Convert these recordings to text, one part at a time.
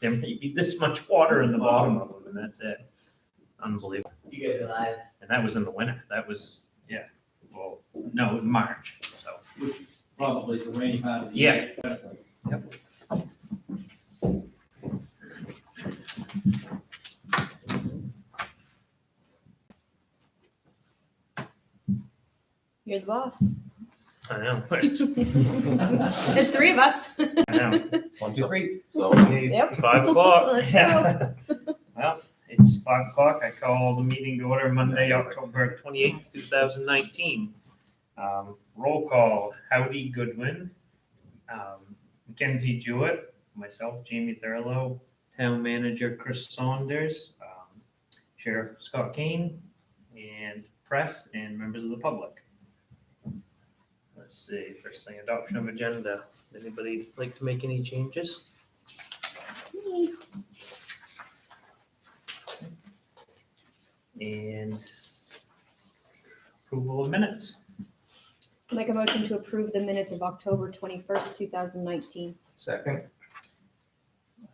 there may be this much water in the bottom of them, and that's it. Unbelievable. You guys are live. And that was in the winter. That was, well, no, in March, so. Probably the rainy part of the Yeah. year. Yep. You're the boss. I know. There's three of us. I know. 1, 2, 3. So we need Yep. It's 5 o'clock. Let's go. Well, it's 5 o'clock. I call the meeting to order Monday, October 28th, 2019. Roll call, Howdy Goodwin, Mackenzie Jewett, myself, Jamie Thurlow, Town Manager Chris Saunders, Sheriff Scott Kane, and press and members of the public. Let's see, first thing, adoption of agenda. Anybody like to make any changes? And approval of minutes. Make a motion to approve the minutes of October 21st, 2019. second.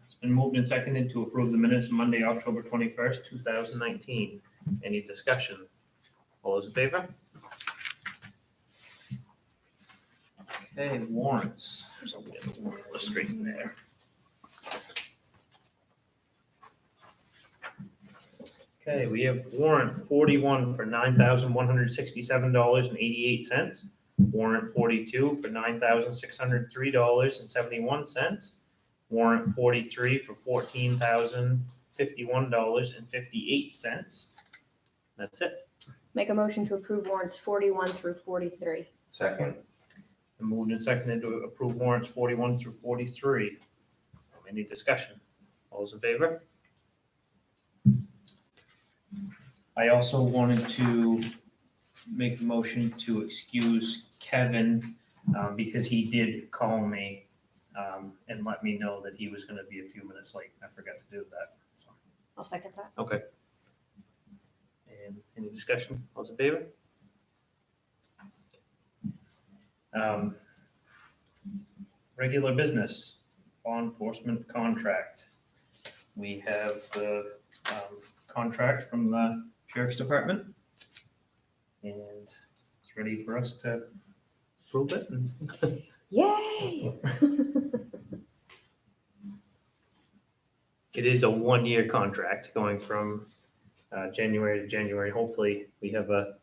It's been moved and seconded to approve the minutes of Monday, October 21st, 2019. Any discussion? All those in favor? Okay, warrants. There's a little illustrating there. Okay, we have warrant 41 for $9,167.88. Warrant 42 for $9,603.71. Warrant 43 for $14,051.58. That's it. Make a motion to approve warrants 41 through 43. Second. And moved and seconded to approve warrants 41 through 43. Any discussion? All those in favor? I also wanted to make the motion to excuse Kevin because he did call me and let me know that he was going to be a few minutes late. I forgot to do that. So. I'll second that. Okay. And any discussion? All those in favor? Regular business, law enforcement contract. We have the contract from the Sheriff's Department. And it's ready for us to approve it. Yay! It is a 1-year contract going from January to January. Hopefully, we have a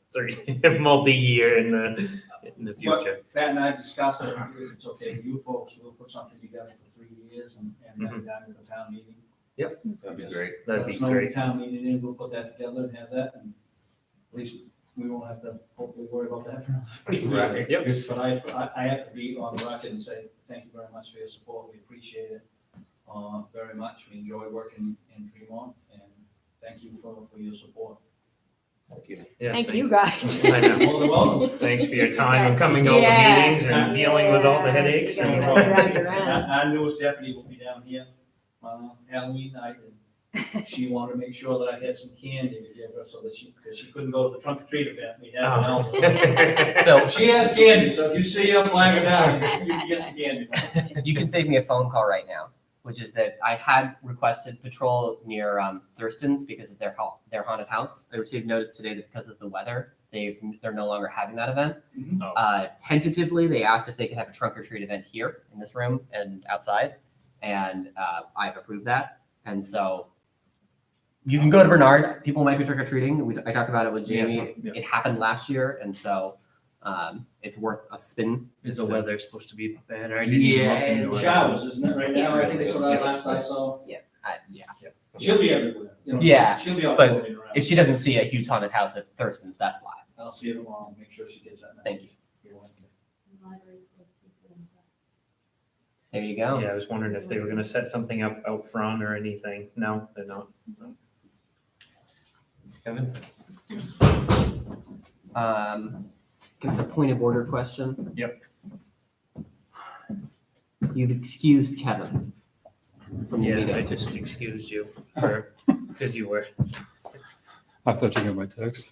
multi-year in the future. Pat and I discussed it, if it's okay with you folks, we'll put something together for 3 years and have it done with the town meeting. That'd be great. That'd Let be us know when great. the town meeting is, we'll put that together and have that, and at least we won't have to hopefully worry about that for another 3 years. Right. Yep. But I have to be on the record and say, thank you very much for your support, we appreciate it very much, we enjoy working in Tremont, and thank you for your support. Thank you. Yeah, Thank you, guys. I know. More than welcome. Thanks for your time and coming to all the Yeah. meetings and dealing with all the headaches. You And gotta drag it around. Our newest deputy will be down here Halloween night, and she wanted to make sure that I had some candy to give her, so that because she couldn't go to the trunk or treat event we had. Oh. So She has candy, so if you see her flying down, you can get some candy. you can save me a phone call right now, which is that I had requested patrol near Thurston's because of their haunted house. I received notice today that because of the weather, they're no longer having that event. Oh. Tentatively, they asked if they could have a trunk or treat event here in this room and outside, and I've approved that. And so you can go to Bernard. People might be trick or treating. I talked about it with Jamie. Yeah. It happened last year, and so it's worth a spin. Is the weather supposed to be bad? I Yeah, didn't look into it. Showers, isn't it, right now? I think that's what I last I saw. Yeah. She'll be everywhere, you know. Yeah, She'll be out but floating around. If she doesn't see a huge haunted house at Thurston's, that's why. I'll see her tomorrow and make sure she gets that Thank message. You're welcome. There you go. Yeah, I was wondering if they were gonna set something up out front or anything. No, they're not. No. Kevin? Get the point of order question. Yep. You've excused Kevin from the Yeah, I meeting. just excused you because you were. I thought you got my text.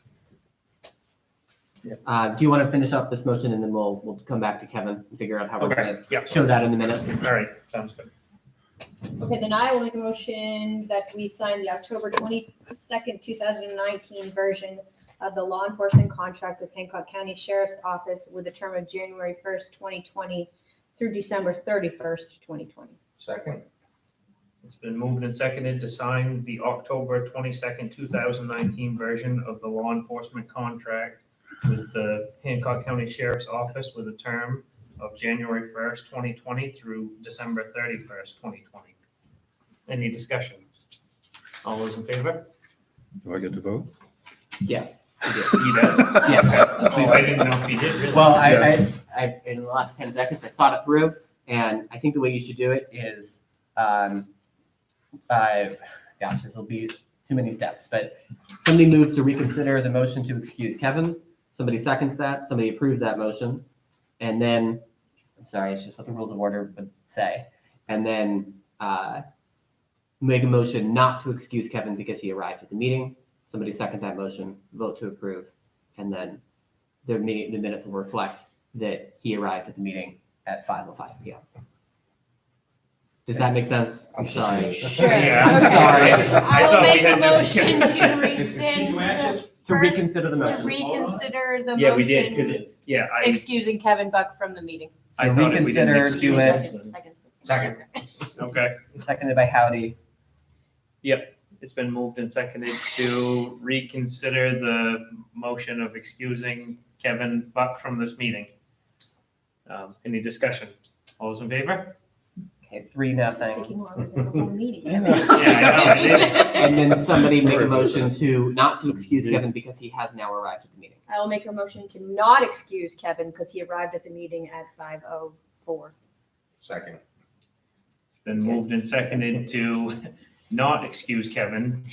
Do you want to finish up this motion and then we'll come back to Kevin and figure out how we're Okay, going yeah. to show that in the minutes? All right, sounds good. Okay, then I will make a motion that we sign the October 22nd, 2019 version of the law enforcement contract with Hancock County Sheriff's Office with a term of January 1st, 2020 through December 31st, 2020. Second? It's been moved and seconded to sign the October 22nd, 2019 version of the law enforcement contract with the Hancock County Sheriff's Office with a term of January 1st, 2020 through December 31st, 2020. Any discussion? All those in favor? Do I get to vote? Yes. He does? Yes. Oh, I didn't know if he did, really. Well, I in the last 10 seconds, I thought it through, and I think the way you should do it is, gosh, this will be too many steps, but somebody moves to reconsider the motion to excuse Kevin, somebody seconds that, somebody approves that motion, and then, I'm sorry, it's just what the rules of order would say, and then make a motion not to excuse Kevin because he arrived at the meeting, somebody second that motion, vote to approve, and then the minutes will reflect that he arrived at the meeting at 5:05 p.m. Does that make sense? I'm sorry. Sure. Yeah, I'm Okay. sorry. I will thought we make a had motion different- to rescind Did you actually? To reconsider the to motion. reconsider the Yeah, we did, because motion, it, yeah, excusing Kevin Buck from the meeting. I So thought if we didn't reconsider, do excuse it. Second. Okay. Seconded by Howdy. It's been moved and seconded to reconsider the motion of excusing Kevin Buck from this meeting. Any discussion? All those in favor? Okay, It's 3-0. taking longer than the whole meeting. Yeah, I know, it is. And then somebody make a Sorry. motion to not to excuse Kevin because he has now arrived at the meeting. I will make a motion to not excuse Kevin because he arrived at the meeting at 5:04. Second. It's been moved and seconded to not excuse Kevin,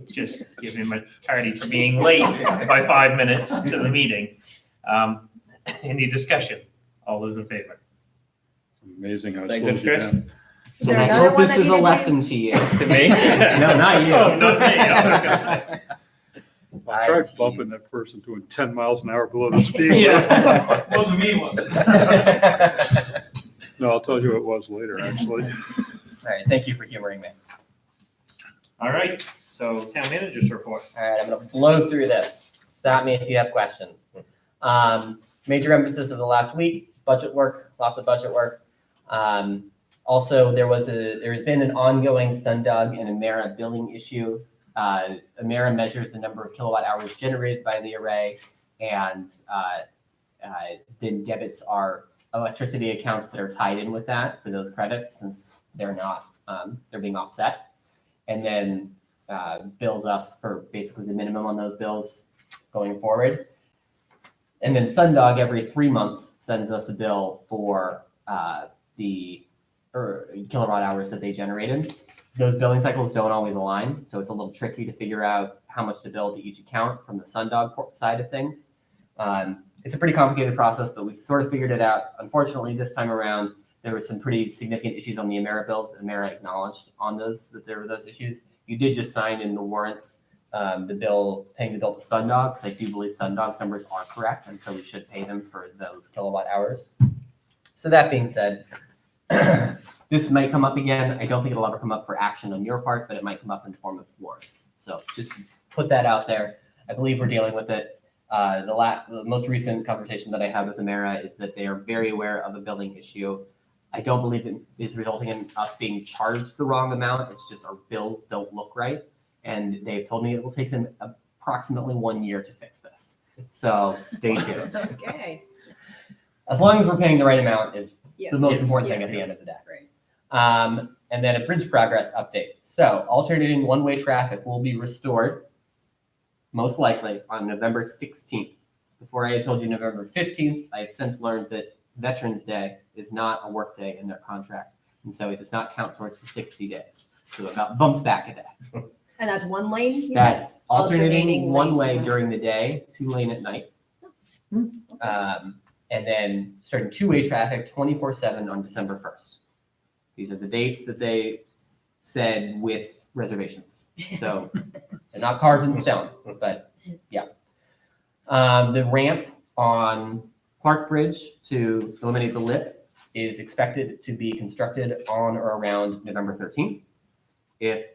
just give him a tardy for being late by 5 minutes to the meeting. Any discussion? All those in favor? It's amazing how it Thank slows you, you Chris. down. Is And there I another hope one this that is a needed lesson to you. To me? No, not you. Oh, not me. I was gonna say. I tried Jeez. bumping that person doing 10 miles an hour below the speed. Yeah. Wasn't me, was it? No, I'll tell you who it was later, actually. All right, thank you for humoring me. All right, so town managers report. All right, I'm gonna blow through this. Stop me if you have questions. Major emphasis of the last week, budget work, lots of budget work. Also, there's been an ongoing Sundog and Emera billing issue. Emera measures the number of kilowatt hours generated by the array, and then debits our electricity accounts that are tied in with that for those credits, since they're not, they're being offset. And then bills us for basically the minimum on those bills going forward. And then Sundog every 3 months sends us a bill for the kilowatt hours that they generated. Those billing cycles don't always align, so it's a little tricky to figure out how much to bill to each account from the Sundog side of things. It's a pretty complicated process, but we've sort of figured it out. Unfortunately, this time around, there were some pretty significant issues on the Emera bills. Emera acknowledged on those that there were those issues. You did just sign in the warrants paying the bill to Sundog, because I do believe Sundog's numbers are correct, and so we should pay them for those kilowatt hours. So that being said, this might come up again. I don't think it'll ever come up for action on your part, but it might come up in the form of warrants. So just put that out there. I believe we're dealing with it. The most recent conversation that I had with Emera is that they are very aware of a billing issue. I don't believe it is resulting in us being charged the wrong amount. It's just our bills don't look right. And they've told me it will take them approximately 1 year to fix this. So stay tuned. Okay. As long as we're paying the right amount is Yeah. the most Yes. important thing at the end of the day. And then a bridge progress update. So alternating one-way traffic will be restored, most likely on November 16th. Before I had told you November 15th, I have since learned that Veterans Day is not a work day in their contract. And so it does not count towards the 60 days. So it got bumped back a day. And that's one lane? you said? That's alternating Alternating one lanes. way during the day, 2 lane at night. And then starting 2-way traffic 24/7 on December 1st. These are the dates that they said with reservations. So they're not carved in stone, but yeah. The ramp on Clark Bridge to eliminate the lip is expected to be constructed on or around November 13th. If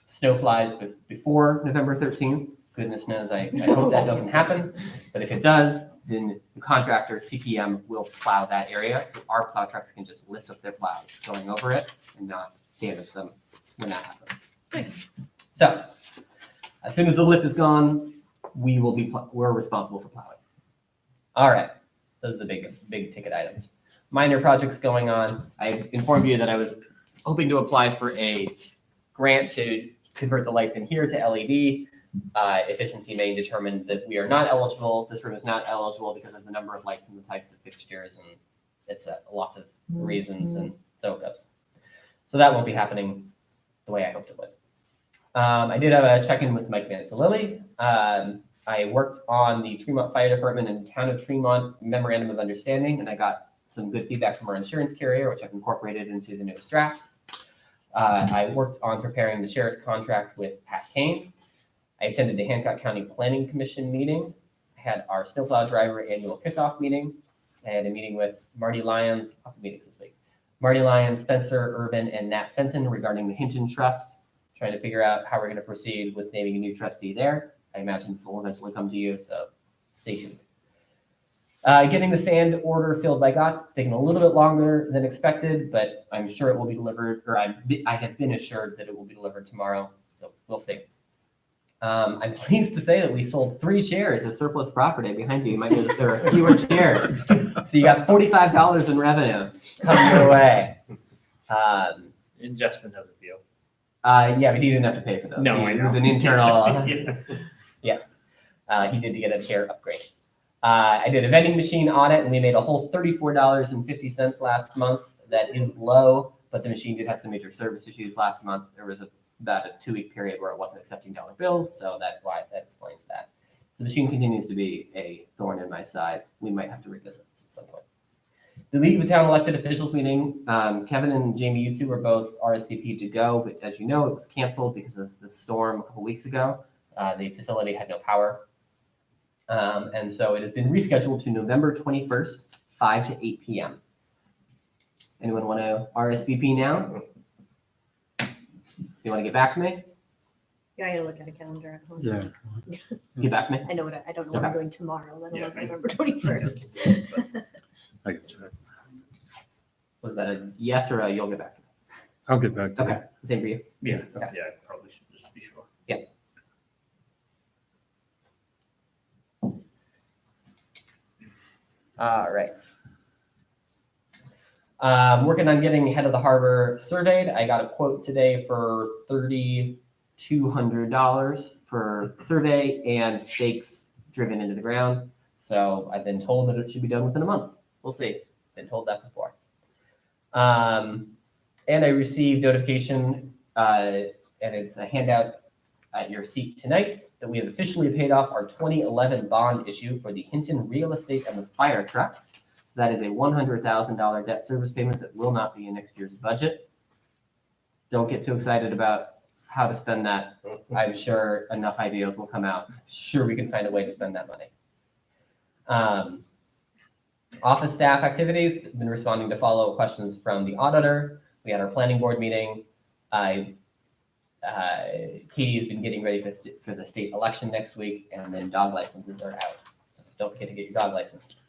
snow flies before November 13th, goodness knows I hope that doesn't happen. But if it does, then the contractor, CPM, will plow that area. So our plow trucks can just lift up their plows going over it and not damage them when that happens. So as soon as the lip is gone, we're responsible for plowing. All right, those are the big ticket items. Minor projects going on. I informed you that I was hoping to apply for a grant to convert the lights in here to LED. Efficiency may determine that we are not eligible. This room is not eligible because of the number of lights and the types of fixtures, and it's lots of reasons, and so it goes. So that won't be happening the way I hoped it would. I did have a check-in with Mike Mansalilli. I worked on the Tremont Fire Department and Town of Tremont Memorandum of Understanding, and I got some good feedback from our insurance carrier, which I've incorporated into the newest draft. I worked on preparing the sheriff's contract with Pat Kane. I attended the Hancock County Planning Commission meeting. I had our snowplow driver annual kickoff meeting. I had a meeting with Marty Lyons, lots of meetings this week. Marty Lyons, Spencer Urban, and Nat Fenton regarding the Hinton Trust, trying to figure out how we're going to proceed with naming a new trustee there. I imagine this will eventually come to you, so stay tuned. Getting the sand order filled by GOTS, it's taken a little bit longer than expected, but I'm sure it will be delivered, or I have been assured that it will be delivered tomorrow, so we'll see. I'm pleased to say that we sold 3 chairs as surplus property. Behind you, you might notice there are fewer chairs. So you got $45 in revenue coming your way. And Justin has a few. Yeah, but he didn't have to pay for those. No, I It was know. an internal. Yeah. Yes, he did get a chair upgrade. I did a vending machine audit, and we made a whole $34.50 last month. That is low, but the machine did have some major service issues last month. There was about a 2-week period where it wasn't accepting dollar bills, so that explains that. The machine continues to be a thorn in my side. We might have to revisit at some point. The League of Town Elected Officials meeting, Kevin and Jamie, you two were both RSVP'd to go, but as you know, it was canceled because of the storm a couple weeks ago. The facility had no power. And so it has been rescheduled to November 21st, 5 to 8 p.m. Anyone want to RSVP now? You want to get back to me? Yeah, I gotta look at a calendar at home. Yeah. Get back to me? I don't know what I'm Okay. doing tomorrow, let Yeah, alone I- November 21st. I can check. Was that a yes or a you'll get back to me? I'll get back to you. Okay, same for you. Yeah, Okay. yeah, I probably should just be sure. All right. Working on getting Head of the Harbor surveyed. I got a quote today for $3,200 for survey and stakes driven into the ground. So I've been told that it should be done within a month. We'll see. Been told that before. And I received notification, and it's a handout at your seat tonight, that we have officially paid off our 2011 bond issue for the Hinton Real Estate and the Fire Truck. So that is a $100,000 debt service payment that will not be in next year's budget. Don't get too excited about how to spend that. I'm sure enough ideas will come out. I'm sure we can find a way to spend that money. Office staff activities, been responding to follow-up questions from the auditor. We had our planning board meeting. Katie's been getting ready for the state election next week, and then dog licenses are out. So don't forget to get your dog license.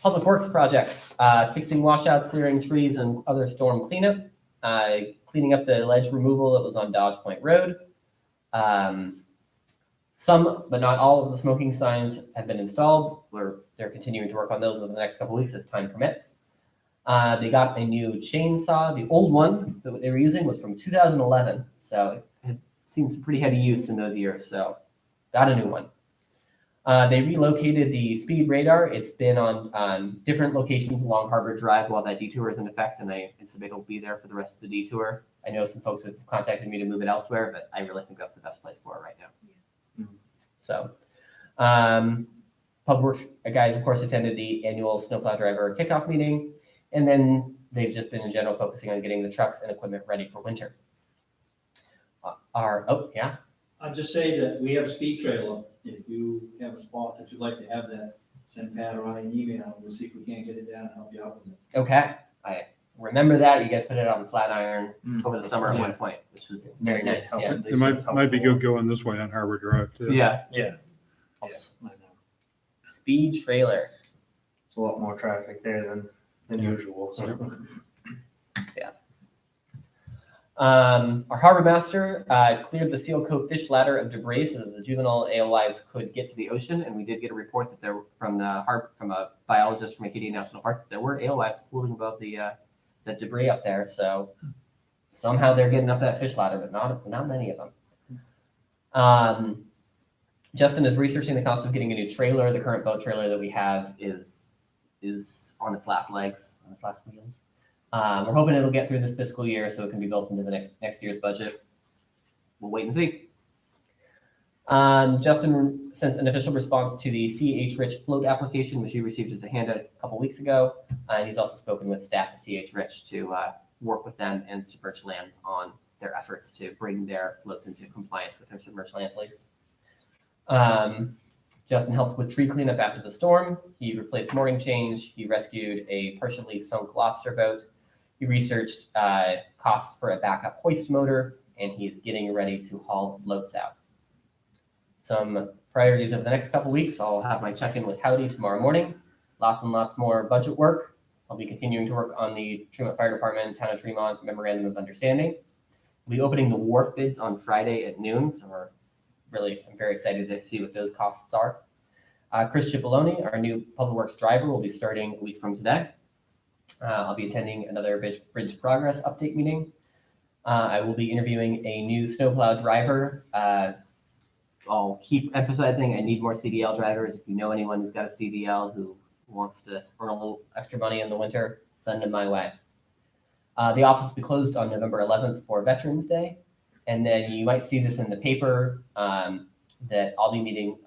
Public works projects, fixing washouts, clearing trees, and other storm cleanup. Cleaning up the ledge removal that was on Dodge Point Road. Some, but not all of the smoking signs have been installed. They're continuing to work on those over the next couple of weeks as time permits. They got a new chainsaw. The old one that they were using was from 2011, so it had seen some pretty heavy use in those years, so got a new one. They relocated the speed radar. It's been on different locations along Harbor Drive while that detour is in effect, and I anticipate it'll be there for the rest of the detour. I know some folks have contacted me to move it elsewhere, but I really think that's the best place for it right now. So, Public Works guys, of course, attended the annual snowplow driver kickoff meeting, and then they've just been in general focusing on getting the trucks and equipment ready for winter. I'd just say that we have a speed trailer. If you have a spot that you'd like to have that send Pat or I an email, we'll see if we can't get it down and help you out with it. Okay, I remember that. You guys put it on Flatiron Mm. over the summer at Yeah. one point, which was very nice, yeah. It might be good going this way on Harbor Drive too. Yeah. Yeah. Yes, I know. Speed trailer. It's a lot more traffic there than usual, so. Our harbor master cleared the Seal Cove fish ladder of debris so that the juvenile alewives could get to the ocean, and we did get a report that from a biologist from Acadia National Park that there were alewives pooling above the debris up there. So somehow they're getting up that fish ladder, but not many of them. Justin is researching the cost of getting a new trailer. The current boat trailer that we have is on its last legs, on its last wheels. We're hoping it'll get through this fiscal year so it can be built into the next year's budget. We'll wait and see. Justin sent an official response to the C.H. Rich float application, which he received as a handout a couple weeks ago. And he's also spoken with staff at C.H. Rich to work with them and Submerged Lands on their efforts to bring their floats into compliance with their Submerged Lands lease. Justin helped with tree cleanup after the storm. He replaced mooring change. He rescued a partially sunk lobster boat. He researched costs for a backup hoist motor, and he is getting ready to haul floats out. Some priorities over the next couple weeks. I'll have my check-in with Howdy tomorrow morning. Lots and lots more budget work. I'll be continuing to work on the Tremont Fire Department, Town of Tremont Memorandum of Understanding. We'll be opening the wharf bids on Friday at noon, so I'm very excited to see what those costs are. Chris Cipollone, our new public works driver, will be starting a week from today. I'll be attending another bridge progress update meeting. I will be interviewing a new snowplow driver. I'll keep emphasizing I need more CDL drivers. If you know anyone who's got a CDL who wants to earn a little extra money in the winter, send them my way. The office will be closed on November 11th for Veterans Day. And then you might see this in the paper that I'll be meeting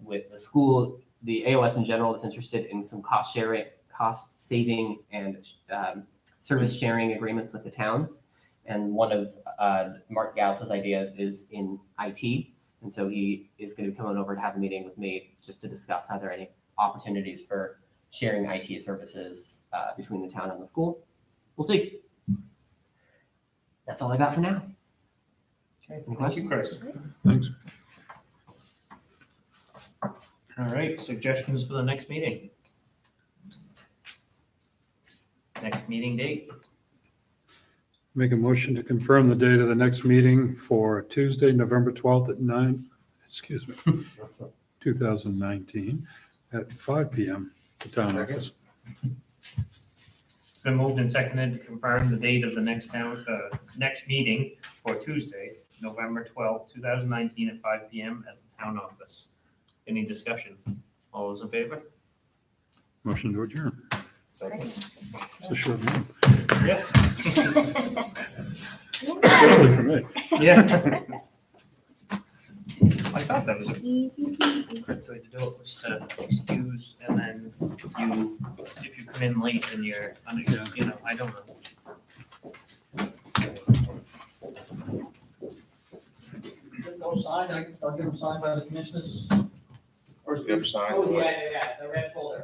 with the school. The AOS in general is interested in some cost saving and service sharing agreements with the towns. And one of Mark Gauss's ideas is in IT. And so he is going to be coming over to have a meeting with me just to discuss how there are any opportunities for sharing IT services between the town and the school. We'll see. That's all I got for now. Okay, thank you, Chris. Thanks. All right, suggestions for the next meeting? Next meeting date? Make a motion to confirm the date of the next meeting for Tuesday, November 12th at 2019 at 5 p.m. at the town office. It's been moved and seconded to confirm the date of the next meeting for Tuesday, November 12th, 2019 at 5 p.m. at the town office. Any discussion? All those in favor? Motion to adjourn. It's a short one. Yes. Especially for me. Yeah. I thought that was a correct way to do it, was to excuse and then you, if you come in late and you're, you know, I don't know. Just go sign, I'll get them signed by the commissioners. Or Yep, signed. Oh, yeah, the red folder.